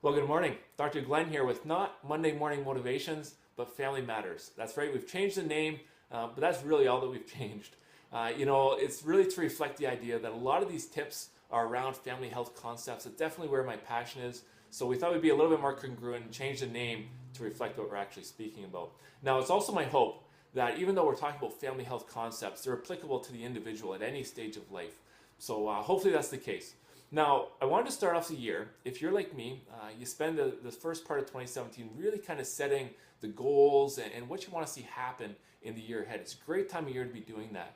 Well, good morning. Dr. Glenn here with not Monday Morning Motivations, but Family Matters. That's right, we've changed the name, but that's really all that we've changed. It's really to reflect the idea that a lot of these tips are around family health concepts. It's definitely where my passion is. So we thought we'd be a little bit more congruent and change the name to reflect what we're actually speaking about. Now, it's also my hope that even though we're talking about family health concepts, they're applicable to the individual at any stage of life. So hopefully that's the case. Now, I wanted to start off the year. If you're like me, you spend the first part of 2017 really kind of setting the goals and what you want to see happen in the year ahead. It's a great time of year to be doing that.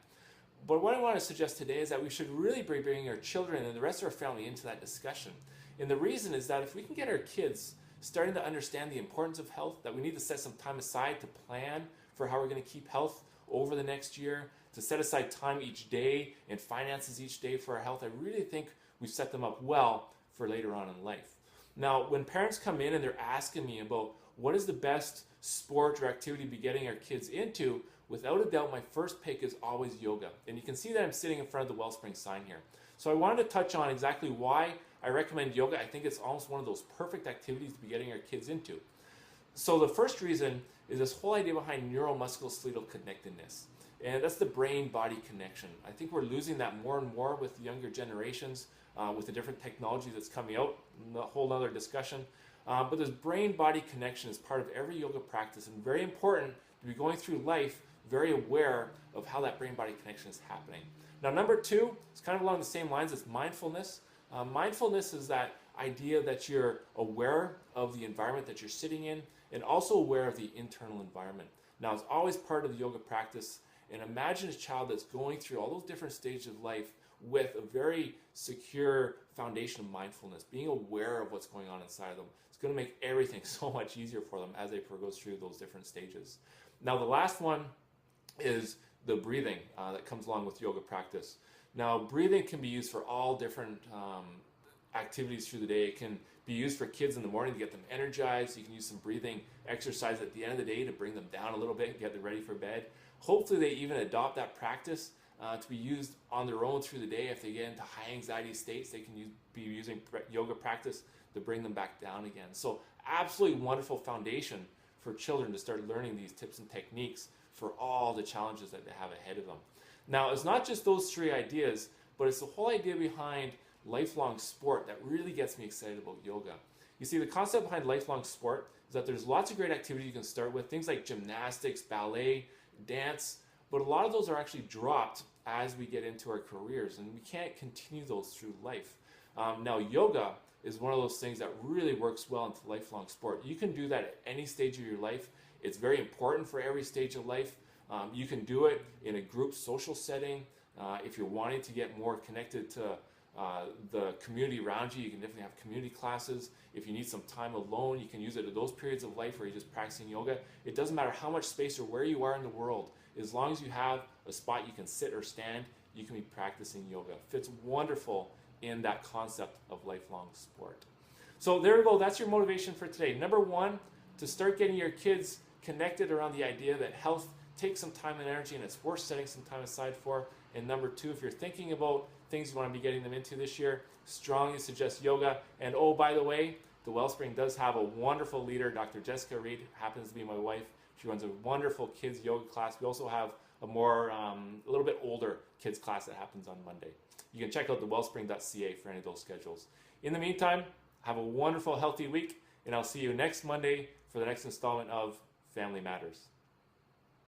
But what I want to suggest today is that we should really be bringing our children and the rest of our family into that discussion. And the reason is that if we can get our kids starting to understand the importance of health, that we need to set some time aside to plan for how we're going to keep health over the next year, to set aside time each day and finances each day for our health, I really think we've set them up well for later on in life. Now, when parents come in and they're asking me about what is the best sport or activity to be getting our kids into, without a doubt, my first pick is always yoga. And you can see that I'm sitting in front of the Wellspring sign here. So I wanted to touch on exactly why I recommend yoga. I think it's almost one of those perfect activities to be getting our kids into. So the first reason is this whole idea behind neuromusculoskeletal connectedness. And that's the brain-body connection. I think we're losing that more and more with younger generations, with the different technology that's coming out, a whole other discussion. But this brain-body connection is part of every yoga practice and very important to be going through life very aware of how that brain-body connection is happening. Now, number two, it's kind of along the same lines as mindfulness. Mindfulness is that idea that you're aware of the environment that you're sitting in and also aware of the internal environment. Now, it's always part of the yoga practice. And imagine a child that's going through all those different stages of life with a very secure foundation of mindfulness, being aware of what's going on inside of them. It's going to make everything so much easier for them as they progress through those different stages. Now, the last one is the breathing that comes along with yoga practice. Now, breathing can be used for all different activities through the day. It can be used for kids in the morning to get them energized. You can use some breathing exercise at the end of the day to bring them down a little bit, get them ready for bed. Hopefully they even adopt that practice to be used on their own through the day. If they get into high anxiety states, they can be using yoga practice to bring them back down again. So absolutely wonderful foundation for children to start learning these tips and techniques for all the challenges that they have ahead of them. Now, it's not just those three ideas, but it's the whole idea behind lifelong sport that really gets me excited about yoga. You see, the concept behind lifelong sport is that there's lots of great activities you can start with, things like gymnastics, ballet, dance, but a lot of those are actually dropped as we get into our careers, and we can't continue those through life. Now, yoga is one of those things that really works well into lifelong sport. You can do that at any stage of your life. It's very important for every stage of life. You can do it in a group social setting. If you're wanting to get more connected to the community around you, you can definitely have community classes. If you need some time alone, you can use it at those periods of life where you're just practicing yoga. It doesn't matter how much space or where you are in the world. As long as you have a spot you can sit or stand, you can be practicing yoga. It fits wonderful in that concept of lifelong sport. So there we go. That's your motivation for today. Number one, to start getting your kids connected around the idea that health takes some time and energy and it's worth setting some time aside for. And number two, if you're thinking about things you want to be getting them into this year, strongly suggest yoga. And oh, by the way, the Wellspring does have a wonderful leader, Dr. Jessica Reed, happens to be my wife. She runs a wonderful kids yoga class. We also have a more, a little bit older kids class that happens on Monday. You can check out the wellspring.ca for any of those schedules. In the meantime, have a wonderful, healthy week, and I'll see you next Monday for the next installment of Family Matters.